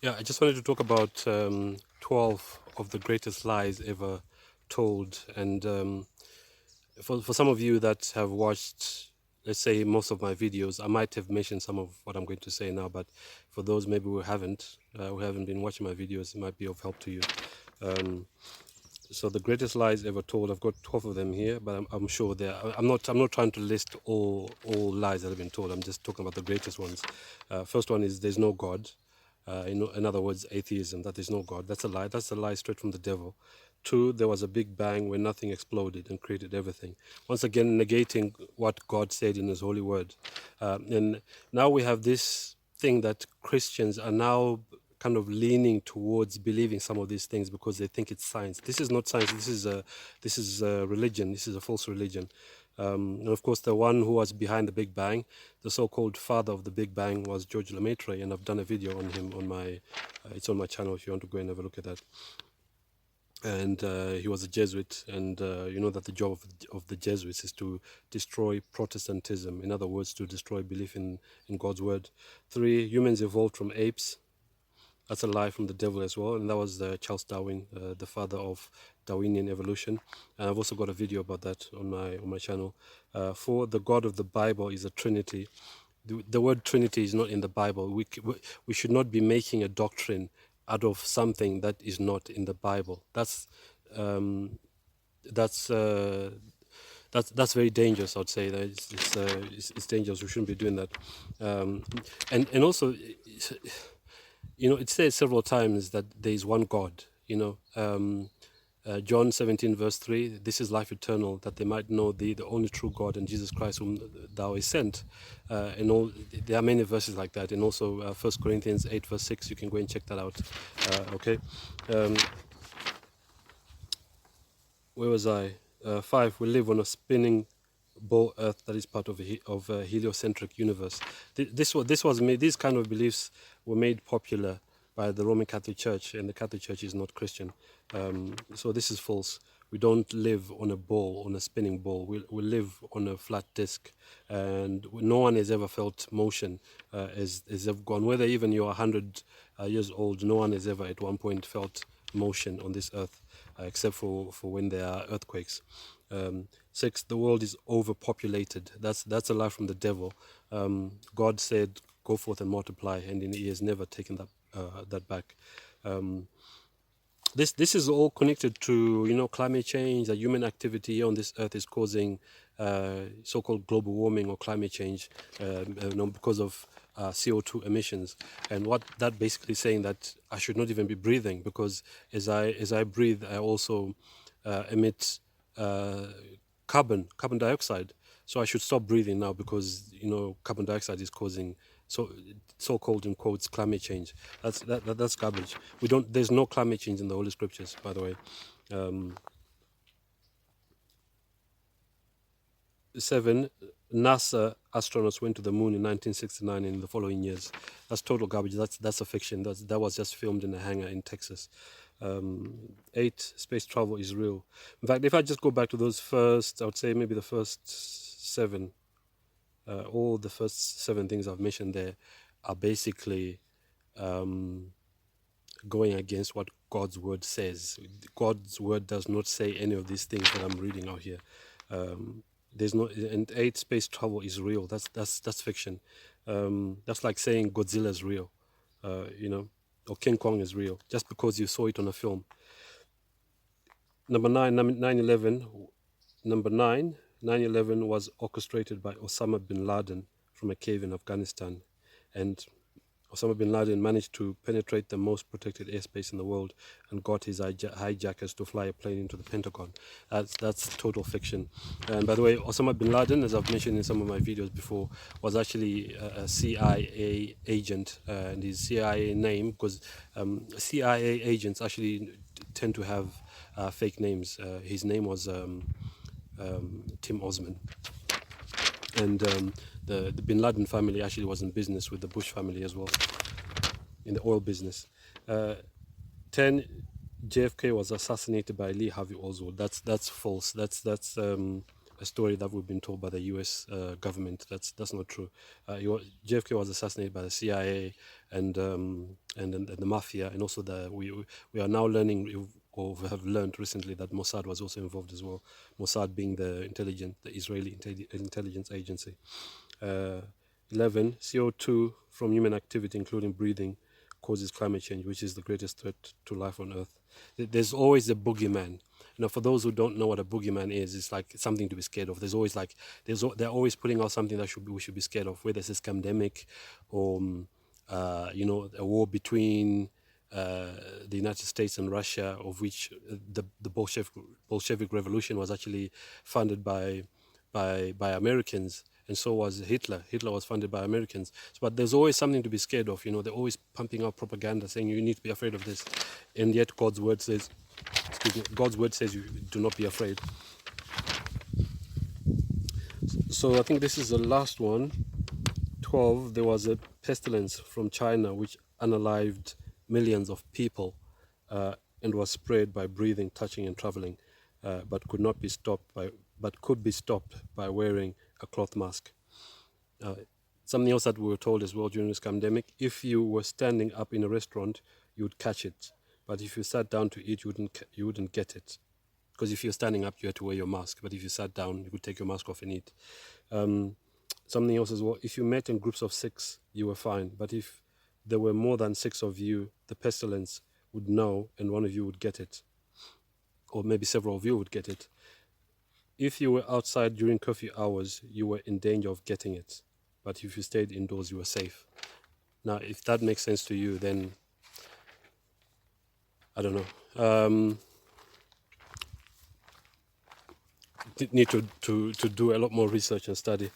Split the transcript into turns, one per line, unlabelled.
Yeah, I just wanted to talk about 12 of the greatest lies ever told. And for some of you that have watched, let's say, most of my videos, I might have mentioned some of what I'm going to say now, but for those maybe who haven't been watching my videos, it might be of help to you. Um, so the greatest lies ever told, I've got 12 of them here, but I'm sure I'm not trying to list all lies that have been told. I'm just talking about the greatest ones. First one is there's no God. In other words, atheism, that there's no God. That's a lie. That's a lie straight from the devil. Two, there was a big bang where nothing exploded and created everything. Once again, negating what God said in His holy word. And now we have this thing that Christians are now kind of leaning towards believing some of these things because they think it's science. This is not science. This is a religion. This is a false religion. And of course, the one who was behind the Big Bang, the so-called father of the Big Bang, was George Lemaitre, and I've done a video on him on my, it's on my channel if you want to go and have a look at that. And he was a Jesuit, and you know that the job of the Jesuits is to destroy Protestantism. In other words, to destroy belief in God's word. Three, humans evolved from apes. That's a lie from the devil as well, and that was Charles Darwin, the father of Darwinian evolution. And I've also got a video about that on my channel. Four, the God of the Bible is a Trinity. The word Trinity is not in the Bible. We should not be making a doctrine out of something that is not in the Bible. Um, that's that's very dangerous. I'd say that it's dangerous. We shouldn't be doing that. And also, you know, it says several times that there is one God. You know, John 17 verse 3, this is life eternal, that they might know thee, the only true God, and Jesus Christ whom thou hast sent. And all, there are many verses like that. And also 1 Corinthians 8 verse 6, you can go and check that out. Okay. Where was I? 5, we live on a spinning ball earth that is part of a heliocentric universe. This was made, these kind of beliefs were made popular by the Roman Catholic Church, and the Catholic Church is not Christian. So this is false. We don't live on a ball, on a spinning ball. We live on a flat disc, and no one has ever felt motion as ever gone. Whether even you're 100 years old, no one has ever at one point felt motion on this earth, except for when there are earthquakes. 6, the world is overpopulated. That's a lie from the devil. God said, "Go forth and multiply," and He has never taken that back. This is all connected to, you know, climate change. That human activity on this earth is causing so-called global warming or climate change, you know, because of CO2 emissions. And what that basically saying that I should not even be breathing, because as I breathe, I also emit carbon dioxide. So I should stop breathing now, because, you know, carbon dioxide is causing so-called in quotes climate change. That's garbage. There's no climate change in the Holy Scriptures, by the way. 7, NASA astronauts went to the moon in 1969 and in the following years. That's total garbage. That's a fiction. That was just filmed in a hangar in Texas. 8, space travel is real. In fact, if I just go back to those first, I would say maybe the first 7, all the first 7 things I've mentioned there are basically going against what God's word says. God's word does not say any of these things that I'm reading out here. There's no, and 8, space travel is real. That's fiction. That's like saying Godzilla is real, you know, or King Kong is real, just because you saw it on a film. Number 9, 9/11. Number 9, 9/11 was orchestrated by Osama bin Laden from a cave in Afghanistan, and Osama bin Laden managed to penetrate the most protected airspace in the world and got his hijackers to fly a plane into the Pentagon. That's total fiction. And by the way, Osama bin Laden, as I've mentioned in some of my videos before, was actually a CIA agent, and his CIA name, because CIA agents actually tend to have fake names. His name was Tim Osman. And the bin Laden family actually was in business with the Bush family as well, in the oil business. 10, JFK was assassinated by Lee Harvey Oswald. That's false. That's a story that we've been told by the U.S. Government. That's not true. JFK was assassinated by the CIA and the mafia, and also we are now learning, or we have learned recently, that Mossad was also involved as well. Mossad being the Israeli intelligence agency. 11. CO2 from human activity, including breathing, causes climate change, which is the greatest threat to life on Earth. There's always a boogeyman. For those who don't know what a boogeyman is, it's like something to be scared of. There's always they're always putting out something that we should be scared of, whether it's a pandemic or a war between the United States and Russia, of which the Bolshevik Revolution was actually funded by Americans, and so was Hitler. Hitler was funded by Americans. But there's always something to be scared of. They're always pumping out propaganda saying you need to be afraid of this, and yet God's word says, you do not be afraid. So I think this is the last one. 12. There was a pestilence from China which unalived millions of people and was spread by breathing, touching, and traveling, but could be stopped by wearing a cloth mask. Something else that we were told as well during this pandemic: if you were standing up in a restaurant, you would catch it, but if you sat down to eat, you wouldn't get it, because if you're standing up, you had to wear your mask, but if you sat down, you could take your mask off and eat. Something else as well: if you met in groups of 6, you were fine, but if there were more than 6 of you, the pestilence would know, and one of you would get it, or maybe several of you would get it. If you were outside during curfew hours, you were in danger of getting it, but if you stayed indoors, you were safe. Now, if that makes sense to you, then I don't know. Need to do a lot more research and study.